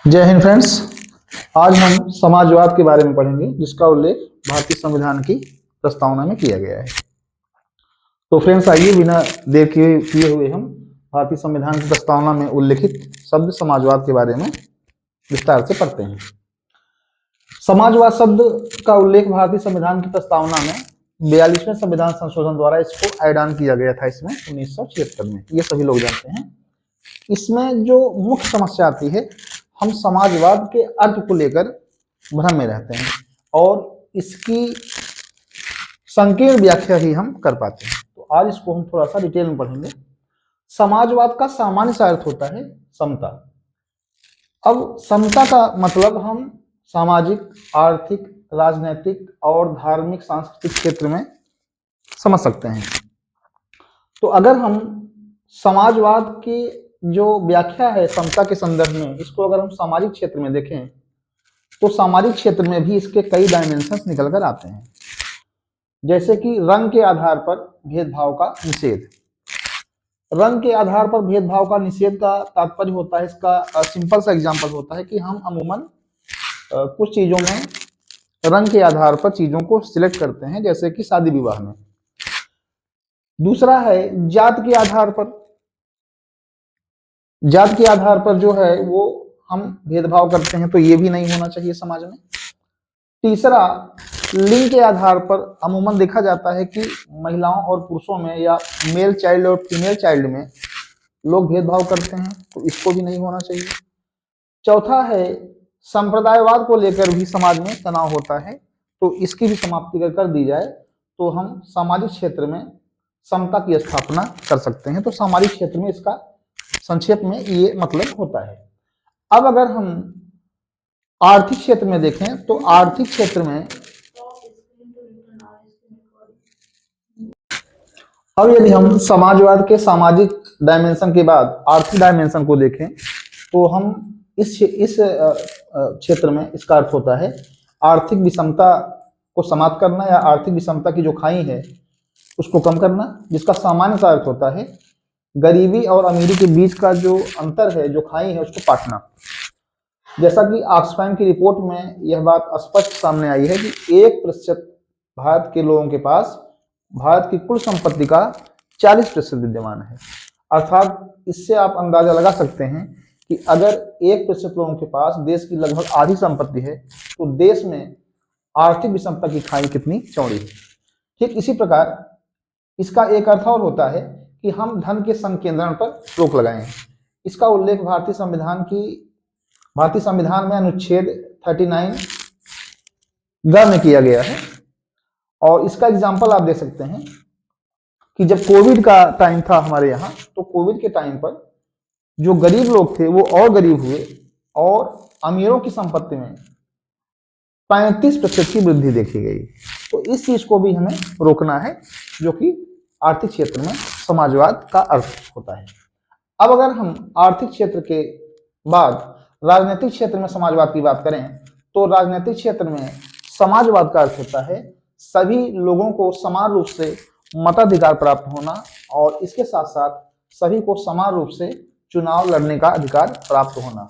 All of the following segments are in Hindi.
जय हिंद फ्रेंड्स। आज हम समाजवाद के बारे में पढ़ेंगे, जिसका उल्लेख भारतीय संविधान की प्रस्तावना में किया गया है। तो फ्रेंड्स, आइए बिना देर किए हुए हम भारतीय संविधान की प्रस्तावना में उल्लेखित शब्द समाजवाद के बारे में विस्तार से पढ़ते हैं। समाजवाद शब्द का उल्लेख भारतीय संविधान की प्रस्तावना में 42वें संविधान संशोधन द्वारा इसको ऐलान किया गया था, इसमें 1976 में। ये सभी लोग जानते हैं। इसमें जो मुख्य समस्या आती है, हम समाजवाद के अर्थ को लेकर भ्रम में रहते हैं और इसकी संकीर्ण व्याख्या ही हम कर पाते हैं। तो आज इसको हम थोड़ा सा डिटेल में पढ़ेंगे। समाजवाद का सामान्य सा अर्थ होता है समता। अब समता का मतलब हम सामाजिक, आर्थिक, राजनीतिक और धार्मिक सांस्कृतिक क्षेत्र में समझ सकते हैं। तो अगर हम समाजवाद की जो व्याख्या है समता के संदर्भ में, इसको अगर हम सामाजिक क्षेत्र में देखें तो सामाजिक क्षेत्र में भी इसके कई डायमेंशंस निकल कर आते हैं। जैसे कि रंग के आधार पर भेदभाव का निषेध। रंग के आधार पर भेदभाव का निषेध का तात्पर्य होता है, इसका सिंपल सा एग्जांपल होता है कि हम अमूमन कुछ चीजों में रंग के आधार पर चीजों को सिलेक्ट करते हैं, जैसे कि शादी विवाह में। दूसरा है जात के आधार पर। जात के आधार पर जो है वो हम भेदभाव करते हैं, तो ये भी नहीं होना चाहिए समाज में। तीसरा, लिंग के आधार पर अमूमन देखा जाता है कि महिलाओं और पुरुषों में या मेल चाइल्ड और फीमेल चाइल्ड में लोग भेदभाव करते हैं, तो इसको भी नहीं होना चाहिए। चौथा है संप्रदायवाद को लेकर भी समाज में तनाव होता है, तो इसकी भी समाप्ति कर दी जाए तो हम सामाजिक क्षेत्र में समता की स्थापना कर सकते हैं। तो सामाजिक क्षेत्र में इसका संक्षेप में ये मतलब होता है। अब अगर हम आर्थिक क्षेत्र में देखें तो आर्थिक क्षेत्र में अब यदि हम समाजवाद के सामाजिक डायमेंशन के बाद आर्थिक डायमेंशन को देखें तो हम इस क्षेत्र में इसका अर्थ होता है आर्थिक विषमता को समाप्त करना या आर्थिक विषमता की जो खाई है उसको कम करना, जिसका सामान्य सा अर्थ होता है गरीबी और अमीरी के बीच का जो अंतर है, जो खाई है, उसको पाटना। जैसा कि ऑक्सफैम की रिपोर्ट में यह बात स्पष्ट सामने आई है कि 1% भारत के लोगों के पास भारत की कुल संपत्ति का 40% विद्यमान है। अर्थात इससे आप अंदाजा लगा सकते हैं कि अगर 1% लोगों के पास देश की लगभग आधी संपत्ति है तो देश में आर्थिक विषमता की खाई कितनी चौड़ी है। ठीक इसी प्रकार इसका एक अर्थ और होता है कि हम धन के संकेंद्रण पर रोक लगाएं। इसका उल्लेख भारतीय संविधान में अनुच्छेद 39 में किया गया है। और इसका एग्जाम्पल आप दे सकते हैं कि जब कोविड का टाइम था हमारे यहाँ, तो कोविड के टाइम पर जो गरीब लोग थे वो और गरीब हुए और अमीरों की संपत्ति में 35% की वृद्धि देखी गई। तो इस चीज को भी हमें रोकना है, जो कि आर्थिक क्षेत्र में समाजवाद का अर्थ होता है। अब अगर हम आर्थिक क्षेत्र के बाद राजनीतिक क्षेत्र में समाजवाद की बात करें तो राजनीतिक क्षेत्र में समाजवाद का अर्थ होता है सभी लोगों को समान रूप से मताधिकार प्राप्त होना और इसके साथ साथ सभी को समान रूप से चुनाव लड़ने का अधिकार प्राप्त होना।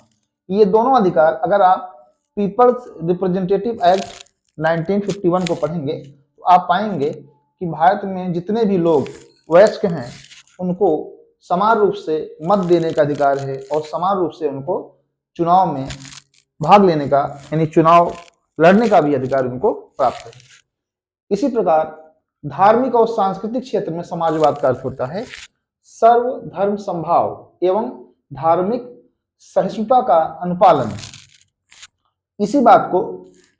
ये दोनों अधिकार अगर आप पीपल्स रिप्रेजेंटेटिव एक्ट 1951 को पढ़ेंगे तो आप पाएंगे कि भारत में जितने भी लोग वयस्क हैं उनको समान रूप से मत देने का अधिकार है और समान रूप से उनको चुनाव में भाग लेने का, यानी चुनाव लड़ने का भी अधिकार उनको प्राप्त है। इसी प्रकार धार्मिक और सांस्कृतिक क्षेत्र में समाजवाद का अर्थ होता है सर्वधर्म समभाव एवं धार्मिक सहिष्णुता का अनुपालन। इसी बात को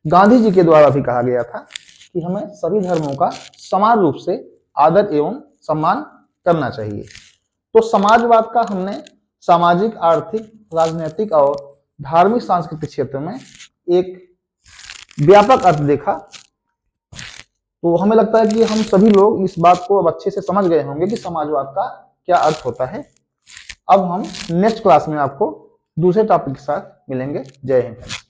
गांधी जी के द्वारा भी कहा गया था कि हमें सभी धर्मों का समान रूप से आदर एवं सम्मान करना चाहिए। तो समाजवाद का हमने सामाजिक, आर्थिक, राजनीतिक और धार्मिक सांस्कृतिक क्षेत्र में एक व्यापक अर्थ देखा। तो हमें लगता है कि हम सभी लोग इस बात को अब अच्छे से समझ गए होंगे कि समाजवाद का क्या अर्थ होता है। अब हम नेक्स्ट क्लास में आपको दूसरे टॉपिक के साथ मिलेंगे। जय हिंद।